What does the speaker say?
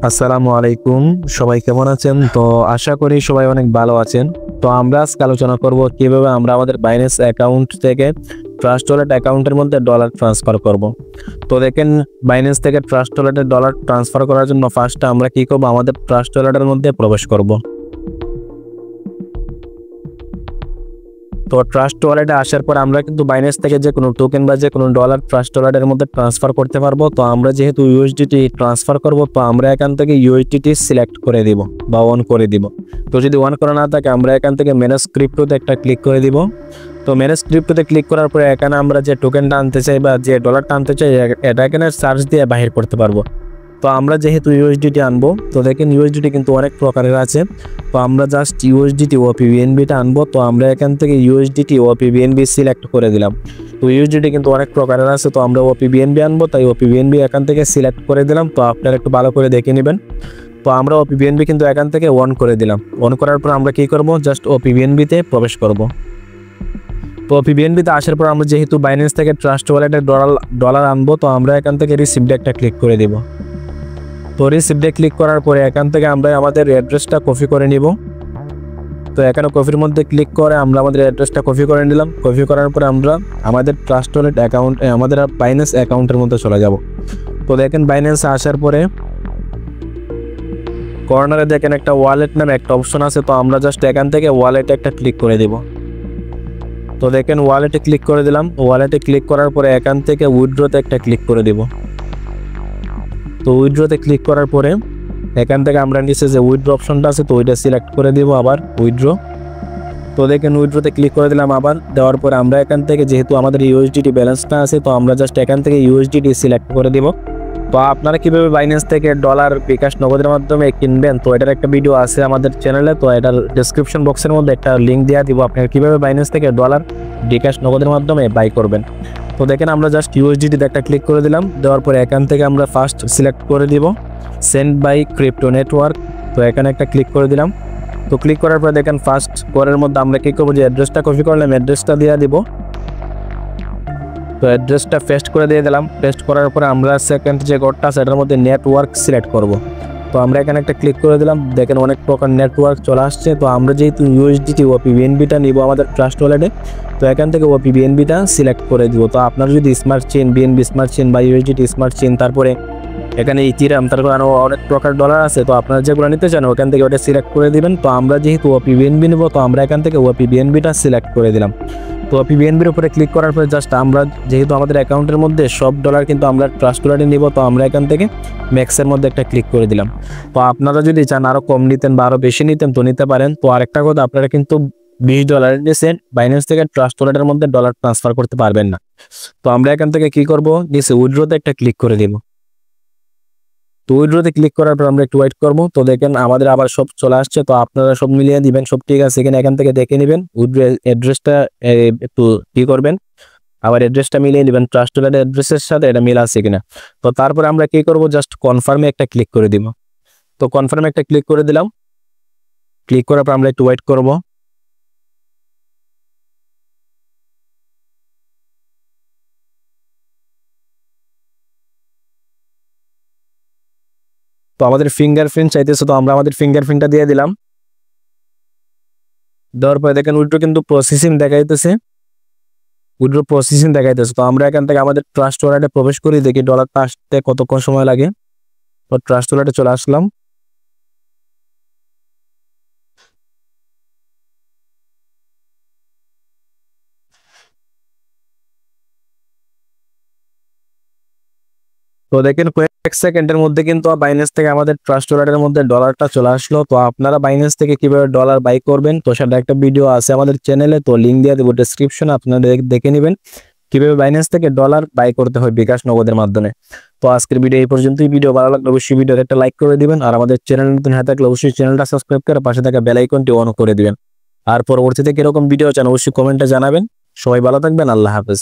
আসসালামু আলাইকুম। সবাই কেমন আছেন? তো আশা করি সবাই অনেক ভালো আছেন। তো আমরা আজকে আলোচনা করব কিভাবে আমরা আমাদের বাইন্যান্স অ্যাকাউন্ট থেকে ট্রাস্ট ওয়ালেট অ্যাকাউন্টের মধ্যে ডলার ট্রান্সফার করব। তো দেখেন, বাইন্যান্স থেকে ট্রাস্ট ওয়ালেটে ডলার ট্রান্সফার করার জন্য ফার্স্টে আমরা কি করব, আমাদের ট্রাস্ট ওয়ালেটের মধ্যে প্রবেশ করব। তো ট্রাস্ট ওয়ালেটে আসার পর আমরা কিন্তু বাইন্যান্স থেকে যে কোনো টোকেন বা যে কোনো ডলার ট্রাস্ট ওয়ালেটের মধ্যে ট্রান্সফার করতে পারবো। তো আমরা যেহেতু ইউএসডিটি ট্রান্সফার করব, তো আমরা এখান থেকে ইউএসডিটি সিলেক্ট করে দিব বা অন করে দিব। তো যদি অন করা না থাকে, আমরা এখান থেকে ম্যানেজ ক্রিপ্টোতে একটা ক্লিক করে দিব। তো ম্যানেজ ক্রিপ্টোতে ক্লিক করার পরে এখানে আমরা যে টোকেনটা আনতে চাই বা যে ডলারটা আনতে চাই, এটা এখানে সার্চ দিয়ে বাহির করতে পারবো। তো আমরা যেহেতু ইউএসডিটি আনবো, তো দেখেন ইউএসডিটি কিন্তু অনেক প্রকারের আছে। তো আমরা জাস্ট ইউএসডিটি ওপি বিএনবিটা আনবো। তো আমরা এখান থেকে ইউএসডিটি ওপি বিএনবি সিলেক্ট করে দিলাম। তো ইউএসডিটি কিন্তু অনেক প্রকারের আছে, তো আমরা ওপি বিএনবি আনবো, তাই ওপি বিএনবি এখান থেকে সিলেক্ট করে দিলাম। তো আপনারা একটু ভালো করে দেখে নেবেন। তো আমরা ওপি বিএনবি কিন্তু এখান থেকে অন করে দিলাম। অন করার পর আমরা কি করব, জাস্ট ওপি বিএনবিতে প্রবেশ করব। তো ওপি বিএনবিতে আসার পর আমরা যেহেতু বাইন্যান্স থেকে ট্রাস্ট ওয়ালেটে ডলার আনবো, তো আমরা এখান থেকে রিসিভড একটা ক্লিক করে দিব। তো রিসিভডে ক্লিক করার পরে এখান থেকে আমরা আমাদের অ্যাড্রেসটা কপি করে নিব। তো এখানে কপির মধ্যে ক্লিক করে আমরা আমাদের অ্যাড্রেসটা কপি করে নিলাম। কপি করার পরে আমরা আমাদের ট্রাস্ট ওয়ালেট অ্যাকাউন্ট আমাদের বাইন্যান্স অ্যাকাউন্টের মধ্যে চলে যাব। তো দেখেন বাইন্যান্সে আসার পরে কর্নারে দেখেন একটা ওয়ালেট নামে একটা অপশন আছে। তো আমরা জাস্ট এখান থেকে ওয়ালেটে একটা ক্লিক করে দিব। তো দেখেন ওয়ালেটে ক্লিক করে দিলাম। ওয়ালেটে ক্লিক করার পরে এখান থেকে উইথড্রতে একটা ক্লিক করে দিব। তো উইথড্রতে ক্লিক করার পরে এখান থেকে আমরা নিচে যে উইথড্র অপশনটা আছে, তো ওইটা সিলেক্ট করে দিব আবার উইথড্র। তো দেখেন উইথড্রতে ক্লিক করে দিলাম। আবার দেওয়ার পরে আমরা এখান থেকে যেহেতু আমাদের ইউএসডিটি ব্যালেন্সটা আছে, তো আমরা জাস্ট এখান থেকে ইউএসডিটি সিলেক্ট করে দিব। তো আপনারা কিভাবে বাইন্যান্স থেকে ডলার বিকাশ নগদের মাধ্যমে কিনবেন, তো এটার একটা ভিডিও আছে আমাদের চ্যানেলে। তো এটার ডেসক্রিপশন বক্সের মধ্যে একটা লিঙ্ক দেওয়া দিব, আপনারা কিভাবে বাইন্যান্স থেকে ডলার বিকাশ নগদের মাধ্যমে বাই করবেন। তো দেখেন আমরা জাস্ট ইউএসডিটিতে একটা ক্লিক করে দিলাম। দেওয়ার পরে এখান থেকে আমরা ফার্স্ট সিলেক্ট করে দিব সেন্ড বাই ক্রিপ্টো নেটওয়ার্ক। তো এখানে একটা ক্লিক করে দিলাম। তো ক্লিক করার পরে দেখেন ফার্স্ট কোরের মধ্যে আমরা কি করবো, যে অ্যাড্রেসটা কপি করলাম, অ্যাড্রেসটা দিয়ে দিব। তো অ্যাড্রেসটা পেস্ট করে দিয়ে দিলাম। পেস্ট করার পরে আমরা সেকেন্ড যে কোডটা আছে এটার মধ্যে নেটওয়ার্ক সিলেক্ট করব। তো আমরা এখানে একটা ক্লিক করে দিলাম। দেখেন অনেক প্রকার নেটওয়ার্ক চলে আসছে। তো আমরা যেহেতু ইউএসডিটি ওপি বিএনবিটা নিব আমাদের ট্রাস্ট ওয়ালেটে, তো এখান থেকে ওপি বিএনবিটা সিলেক্ট করে দিব। তো আপনার যদি smart chain, BNB smart chain বা ইউএসডিটি স্মার্ট চেইন, তারপরে এখানে ইথিরিয়াম, তারপর আরও অনেক প্রকার ডলার আছে, তো আপনারা যেগুলো নিতে চান ওখান থেকে ওটা সিলেক্ট করে দিবেন। তো আমরা যেহেতু ওপি বিএনবি নেব, তো আমরা এখান থেকে ওপি বিএনবিটা সিলেক্ট করে দিলাম। তো ওপি বিএনবির উপরে ক্লিক করার পরে জাস্ট আমরা যেহেতু আমাদের অ্যাকাউন্টের মধ্যে সব ডলার কিন্তু আমরা ট্রাস্ট ওয়ালেটে নিব, তো আমরা এখান থেকে ম্যাক্সের মধ্যে একটা ক্লিক করে দিলাম। তো আপনারা যদি চান আরও কম নিতেন বা আরও বেশি নিতেন, তো নিতে পারেন। তো আরেকটা কথা, আপনারা কিন্তু $20 নিচে বাইন্যান্স থেকে ট্রাস্ট ওয়ালেটের মধ্যে ডলার ট্রান্সফার করতে পারবেন না। তো আমরা এখান থেকে কি করব, নিচে উইথড্রতে একটা ক্লিক করে দিব। তো উইথড্রতে ক্লিক করার পর আমরা একটু ওয়েট করবো। তো দেখেন আমাদের আবার সব চলে আসছে। তো আপনারা সব মিলিয়ে দিবেন, সব ঠিক আছে কিনা এখান থেকে দেখে নেবেন। উইথড্র অ্যাড্রেসটা একটু কি করবেন, আবার অ্যাড্রেসটা মিলিয়ে নেবেন ট্রাস্ট ওয়ালেট অ্যাড্রেসের সাথে এটা মিল আছে কিনা। তো তারপরে আমরা কি করব, জাস্ট কনফার্মে একটা ক্লিক করে দিব। তো কনফার্মে একটা ক্লিক করে দিলাম। ক্লিক করার পর আমরা একটু ওয়েট করব। তো আমাদের ফিঙ্গারপ্রিন্ট চাইতেছে, তো আমরা আমাদের ফিঙ্গারপ্রিন্টটা দিয়ে দিলাম। দেওয়ার পরে দেখেন উইথড্র কিন্তু প্রসেসিং দেখাইতেছে, উইথড্র প্রসেসিং দেখাইতেছে। তো আমরা এখান থেকে আমাদের ট্রাস্ট ওয়ালেটে প্রবেশ করি, দেখি ডলারটা আসতে কতক্ষণ সময় লাগে। তো ট্রাস্ট ওয়ালেটে চলে আসলাম। তো দেখেন কয়েক সেকেন্ডের মধ্যে কিন্তু বাইন্যান্স থেকে আমাদের ট্রাস্ট ওয়ালেটের মধ্যে ডলারটা চলে আসলো। তো আপনারা বাইন্যান্স থেকে কিভাবে ডলার বাই করবেন, তো সেটা একটা ভিডিও আছে আমাদের চ্যানেলে, তো লিঙ্ক দিয়ে দেবো ডেসক্রিপশনে, আপনারা দেখে নেবেন কিভাবে বাইন্যান্স থেকে ডলার বাই করতে হয় বিকাশ নগদের মাধ্যমে। তো আজকের ভিডিও এই পর্যন্তই। ভিডিও ভালো লাগলে অবশ্যই ভিডিওতে একটা লাইক করে দিবেন, আর আমাদের চ্যানেল নতুন হয়ে থাকলে অবশ্যই চ্যানেলটা সাবস্ক্রাইব করে পাশে থাকা বেল আইকনটি অন করে দিবেন। আর পরবর্তীতে কিরকম ভিডিও চান অবশ্যই কমেন্টে জানাবেন। সবাই ভালো থাকবেন, আল্লাহ হাফেজ।